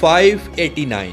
589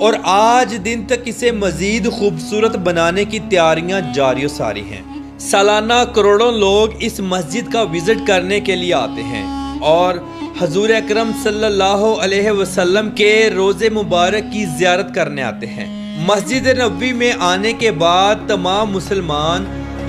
اور آج دن تک اسے مزید خوبصورت بنانے کی تیاریاں جاری و ساری ہیں۔ سالانہ کروڑوں لوگ اس مسجد کا وزٹ کرنے کے لیے آتے ہیں اور حضور اکرم صلی اللہ علیہ وسلم کے روضے مبارک کی زیارت کرنے آتے ہیں۔ مسجد نبوی میں آنے کے بعد تمام مسلمان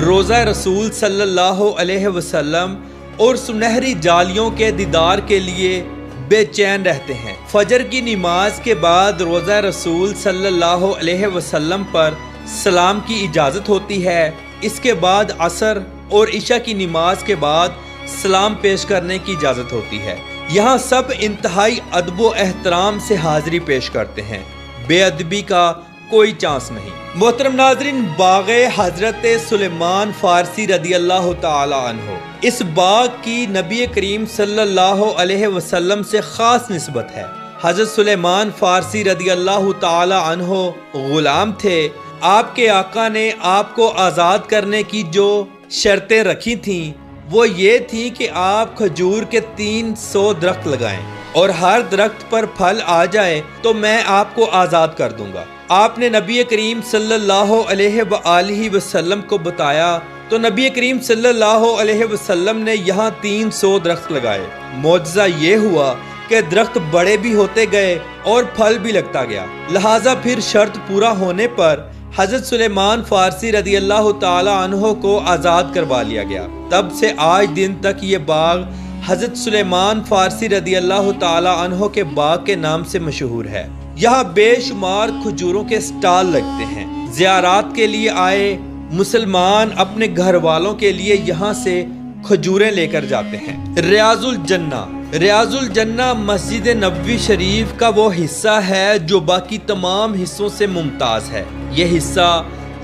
روضہ رسول صلی اللہ علیہ وسلم اور سنہری جالیوں کے دیدار کے لیے بے چین رہتے ہیں۔ فجر کی نماز کے بعد روضہ رسول صلی اللہ علیہ وسلم پر سلام کی اجازت ہوتی ہے۔ اس کے بعد عصر اور عشاء کی نماز کے بعد سلام پیش کرنے کی اجازت ہوتی ہے۔ یہاں سب انتہائی ادب و احترام سے حاضری پیش کرتے ہیں، بے ادبی کا کوئی چانس نہیں۔ محترم ناظرین، باغ حضرت سلیمان فارسی رضی اللہ تعالی عنہ، اس باغ کی نبی کریم صلی اللہ علیہ وسلم سے خاص نسبت ہے۔ حضرت سلیمان فارسی رضی اللہ تعالی عنہ غلام تھے۔ آپ کے آقا نے آپ کو آزاد کرنے کی جو شرطیں رکھی تھیں وہ یہ تھی کہ آپ کھجور کے 300 درخت لگائیں اور ہر درخت پر پھل آ جائے تو میں آپ کو آزاد کر دوں گا۔ آپ نے نبی کریم صلی اللہ علیہ وآلہ وسلم کو بتایا تو نبی کریم صلی اللہ علیہ وسلم نے یہاں 300 درخت لگائے۔ معجزہ یہ ہوا کہ درخت بڑے بھی ہوتے گئے اور پھل بھی لگتا گیا، لہٰذا پھر شرط پورا ہونے پر حضرت سلیمان فارسی رضی اللہ تعالی عنہ کو آزاد کروا لیا گیا۔ تب سے آج دن تک یہ باغ حضرت سلیمان فارسی رضی اللہ تعالی عنہ کے باغ کے نام سے مشہور ہے۔ یہاں بے شمار کھجوروں کے سٹال لگتے ہیں۔ زیارات کے لیے آئے مسلمان اپنے گھر والوں کے لیے یہاں سے کھجوریں لے کر جاتے ہیں۔ ریاض الجنہ، ریاض الجنہ مسجد نبوی شریف کا وہ حصہ ہے جو باقی تمام حصوں سے ممتاز ہے۔ یہ حصہ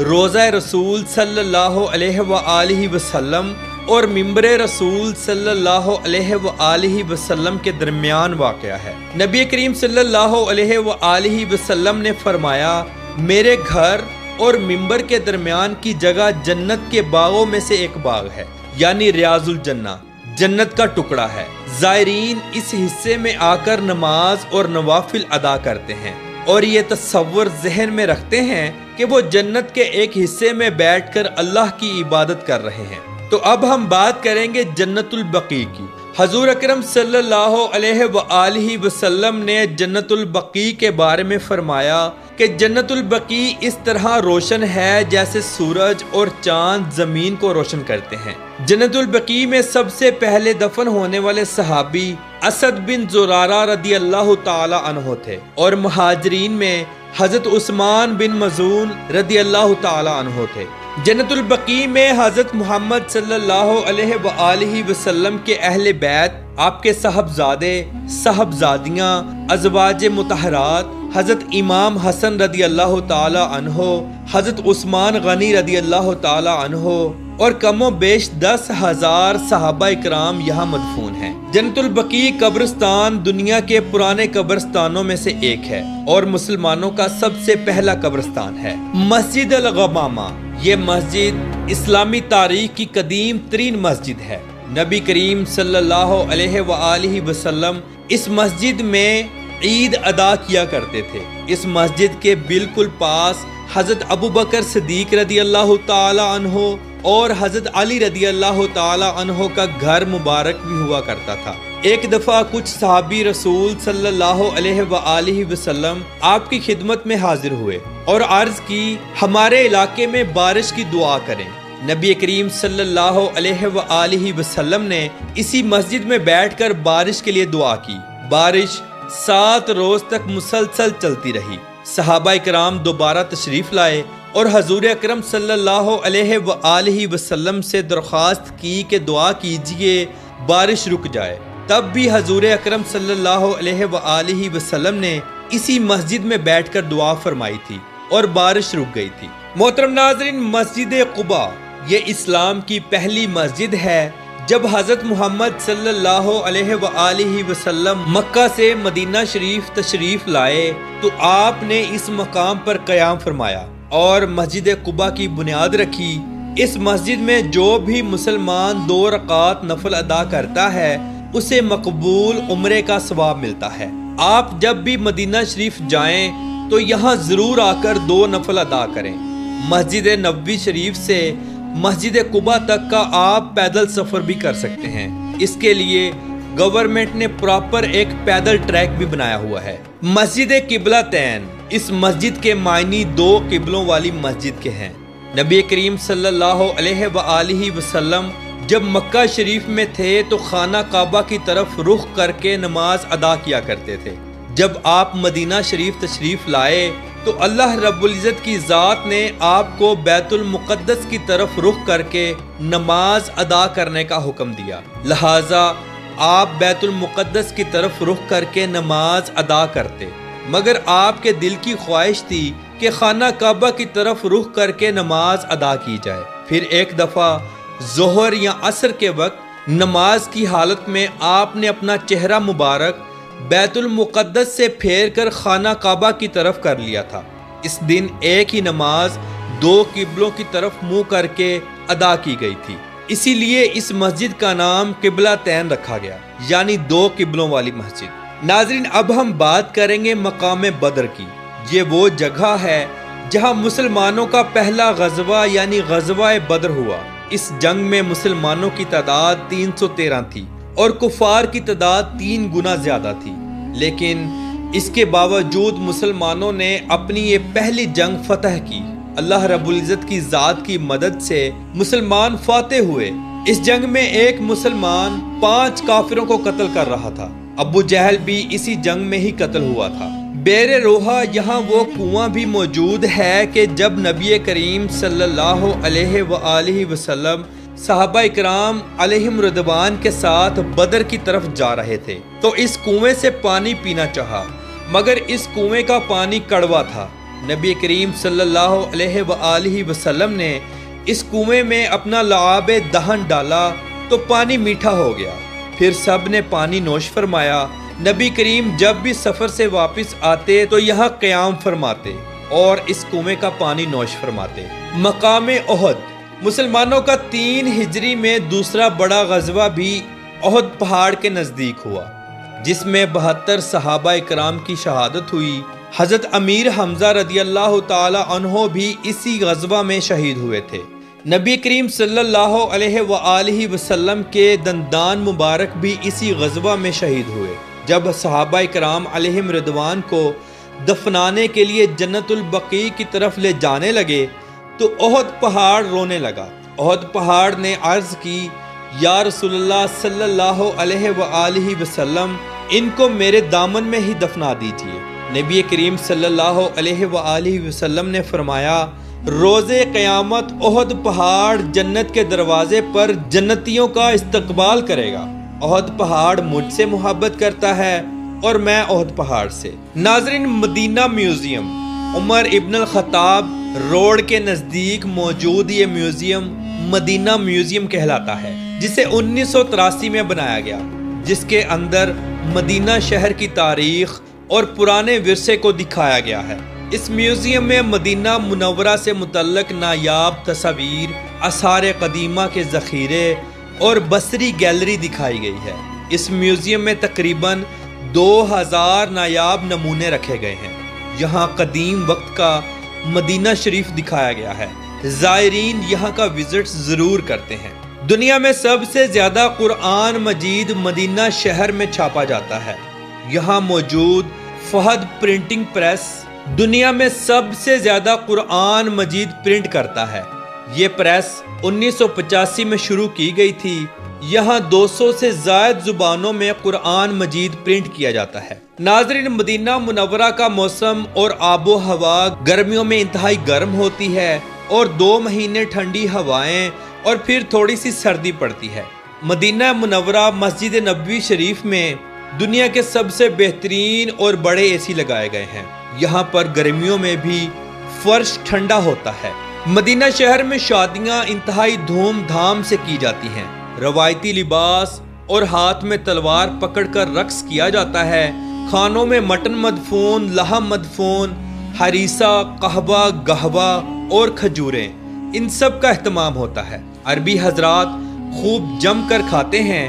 روضہ رسول صلی اللہ علیہ وآلہ وسلم اور ممبر رسول صلی اللہ علیہ وآلہ وسلم کے درمیان واقع ہے۔ نبی کریم صلی اللہ علیہ وآلہ وسلم نے فرمایا، میرے گھر اور ممبر کے درمیان کی جگہ جنت کے باغوں میں سے ایک باغ ہے، یعنی ریاض الجنہ، جنت کا ٹکڑا ہے۔ زائرین اس حصے میں آ کر نماز اور نوافل ادا کرتے ہیں اور یہ تصور ذہن میں رکھتے ہیں کہ وہ جنت کے ایک حصے میں بیٹھ کر اللہ کی عبادت کر رہے ہیں۔ تو اب ہم بات کریں گے جنت البقیع کی۔ حضور اکرم صلی اللہ علیہ وآلہ وسلم نے جنت البقیع کے بارے میں فرمایا کہ جنت البقیع اس طرح روشن ہے جیسے سورج اور چاند زمین کو روشن کرتے ہیں۔ جنت البقیع میں سب سے پہلے دفن ہونے والے صحابی اسد بن زرارہ رضی اللہ تعالی عنہ تھے اور مہاجرین میں حضرت عثمان بن مظعون رضی اللہ تعالی عنہ تھے۔ جنت البقیع میں حضرت محمد صلی اللہ علیہ وآلہ وسلم کے اہل بیت، آپ کے صاحبزادے، صاحبزادیاں، ازواج مطہرات، حضرت امام حسن رضی اللہ تعالی عنہ، حضرت عثمان غنی رضی اللہ تعالی عنہ اور کم و بیش 10,000 صحابہ اکرام یہاں مدفون ہیں۔ جنت البقیع قبرستان دنیا کے پرانے قبرستانوں میں سے ایک ہے اور مسلمانوں کا سب سے پہلا قبرستان ہے۔ مسجد الغمامہ، یہ مسجد اسلامی تاریخ کی قدیم ترین مسجد ہے۔ نبی کریم صلی اللہ علیہ وآلہ وسلم اس مسجد میں عید ادا کیا کرتے تھے۔ اس مسجد کے بالکل پاس حضرت ابوبکر صدیق رضی اللہ تعالی عنہ اور حضرت علی رضی اللہ تعالی عنہ کا گھر مبارک بھی ہوا کرتا تھا۔ ایک دفعہ کچھ صحابی رسول صلی اللہ علیہ وآلہ وسلم آپ کی خدمت میں حاضر ہوئے اور عرض کی، ہمارے علاقے میں بارش کی دعا کریں۔ نبی کریم صلی اللہ علیہ وآلہ وسلم نے اسی مسجد میں بیٹھ کر بارش کے لیے دعا کی۔ بارش 7 روز تک مسلسل چلتی رہی۔ صحابہ اکرام دوبارہ تشریف لائے اور حضور اکرم صلی اللہ علیہ وآلہ وسلم سے درخواست کی کہ دعا کیجئے بارش رک جائے۔ تب بھی حضور اکرم صلی اللہ علیہ وآلہ وسلم نے اسی مسجد میں بیٹھ کر دعا فرمائی تھی اور بارش رک گئی تھی۔ محترم ناظرین، مسجد قباء یہ اسلام کی پہلی مسجد ہے۔ جب حضرت محمد صلی اللہ علیہ وآلہ وسلم مکہ سے مدینہ شریف تشریف لائے تو آپ نے اس مقام پر قیام فرمایا اور مسجد قباء کی بنیاد رکھی۔ اس مسجد میں جو بھی مسلمان 2 رکعات نفل ادا کرتا ہے اسے مقبول عمرے کا ثواب ملتا ہے۔ آپ جب بھی مدینہ شریف جائیں تو یہاں ضرور آ کر 2 نفل ادا کریں۔ مسجد نبوی شریف سے مسجد قباء تک کا آپ پیدل سفر بھی کر سکتے ہیں۔ اس کے لیے گورنمنٹ نے پراپر ایک پیدل ٹریک بھی بنایا ہوا ہے۔ مسجد قبلہ تین، اس مسجد کے معنی 2 قبلوں والی مسجد کے ہیں۔ نبی کریم صلی اللہ علیہ وآلہ وسلم جب مکہ شریف میں تھے تو خانہ کعبہ کی طرف رخ کر کے نماز ادا کیا کرتے تھے۔ جب آپ مدینہ شریف تشریف لائے تو اللہ رب العزت کی ذات نے آپ کو بیت المقدس کی طرف رخ کر کے نماز ادا کرنے کا حکم دیا، لہٰذا آپ بیت المقدس کی طرف رخ کر کے نماز ادا کرتے، مگر آپ کے دل کی خواہش تھی کہ خانہ کعبہ کی طرف رخ کر کے نماز ادا کی جائے۔ پھر ایک دفعہ ظہر یا عصر کے وقت نماز کی حالت میں آپ نے اپنا چہرہ مبارک بیت المقدس سے پھیر کر خانہ کعبہ کی طرف کر لیا تھا۔ اس دن ایک ہی نماز 2 قبلوں کی طرف منہ کر کے ادا کی گئی تھی، اسی لیے اس مسجد کا نام قبلہ تین رکھا گیا، یعنی 2 قبلوں والی مسجد۔ ناظرین، اب ہم بات کریں گے مقام بدر کی۔ یہ وہ جگہ ہے جہاں مسلمانوں کا پہلا غزوہ یعنی غزوہ بدر ہوا۔ اس جنگ میں مسلمانوں کی تعداد 313 تھی اور کفار کی تعداد 3 گنا زیادہ تھی، لیکن اس کے باوجود مسلمانوں نے اپنی یہ پہلی جنگ فتح کی۔ اللہ رب العزت کی ذات کی مدد سے مسلمان فاتح ہوئے۔ اس جنگ میں ایک مسلمان 5 کافروں کو قتل کر رہا تھا۔ ابو جہل بھی اسی جنگ میں ہی قتل ہوا تھا۔ بیر روحا یہاں وہ کنواں بھی موجود ہے کہ جب نبی کریم صلی اللہ علیہ وآلہ وسلم صحابہ اکرام علیہم رضوان کے ساتھ بدر کی طرف جا رہے تھے تو اس کنویں سے پانی پینا چاہا، مگر اس کنویں کا پانی کڑوا تھا۔ نبی کریم صلی اللہ علیہ وآلہ وسلم نے اس کنویں میں اپنا لعاب دہن ڈالا تو پانی میٹھا ہو گیا۔ پھر سب نے پانی نوش فرمایا۔ نبی کریم جب بھی سفر سے واپس آتے تو یہاں قیام فرماتے اور اس کنویں کا پانی نوش فرماتے۔ مقام احد، مسلمانوں کا 3 ہجری میں دوسرا بڑا غزوہ بھی احد پہاڑ کے نزدیک ہوا، جس میں 72 صحابہ اکرام کی شہادت ہوئی۔ حضرت امیر حمزہ رضی اللہ تعالی عنہ بھی اسی غزوہ میں شہید ہوئے تھے۔ نبی کریم صلی اللہ علیہ وآلہ وسلم کے دندان مبارک بھی اسی غزوہ میں شہید ہوئے۔ جب صحابہ کرام علیہم رضوان کو دفنانے کے لیے جنت البقیع کی طرف لے جانے لگے تو احد پہاڑ رونے لگا۔ احد پہاڑ نے عرض کی، یا رسول اللہ صلی اللہ علیہ وآلہ وسلم، ان کو میرے دامن میں ہی دفنا دیجیے۔ نبی کریم صلی اللہ علیہ وآلہ وسلم نے فرمایا، روز قیامت احد پہاڑ جنت کے دروازے پر جنتیوں کا استقبال کرے گا۔ احد پہاڑ مجھ سے محبت کرتا ہے اور میں احد پہاڑ سے۔ ناظرین، مدینہ میوزیم، عمر ابن الخطاب روڈ کے نزدیک موجود یہ میوزیم مدینہ میوزیم کہلاتا ہے، جسے 1983 میں بنایا گیا، جس کے اندر مدینہ شہر کی تاریخ اور پرانے ورثے کو دکھایا گیا ہے۔ اس میوزیم میں مدینہ منورہ سے متعلق نایاب تصاویر، آثار قدیمہ کے ذخیرے اور بصری گیلری دکھائی گئی ہے۔ اس میوزیم میں تقریباً 2000 نایاب نمونے رکھے گئے ہیں۔ یہاں قدیم وقت کا مدینہ شریف دکھایا گیا ہے۔ زائرین یہاں کا وزٹ ضرور کرتے ہیں۔ دنیا میں سب سے زیادہ قرآن مجید مدینہ شہر میں چھاپا جاتا ہے۔ یہاں موجود فہد پرنٹنگ پریس دنیا میں سب سے زیادہ قرآن مجید پرنٹ کرتا ہے۔ یہ پریس 1985 میں شروع کی گئی تھی۔ یہاں 200 سے زائد زبانوں میں قرآن مجید پرنٹ کیا جاتا ہے۔ ناظرین، مدینہ منورہ کا موسم اور آب و ہوا گرمیوں میں انتہائی گرم ہوتی ہے اور 2 مہینے ٹھنڈی ہوائیں اور پھر تھوڑی سی سردی پڑتی ہے۔ مدینہ منورہ مسجد نبوی شریف میں دنیا کے سب سے بہترین اور بڑے اے سی لگائے گئے ہیں۔ یہاں پر گرمیوں میں بھی فرش ٹھنڈا ہوتا ہے۔ مدینہ شہر میں شادیاں انتہائی دھوم دھام سے کی جاتی ہیں۔ روایتی لباس اور ہاتھ میں تلوار پکڑ کر رقص کیا جاتا ہے۔ کھانوں میں مٹن مدفون، لحم مدفون، ہریسہ، قہوہ، گہوہ اور کھجوریں، ان سب کا اہتمام ہوتا ہے۔ عربی حضرات خوب جم کر کھاتے ہیں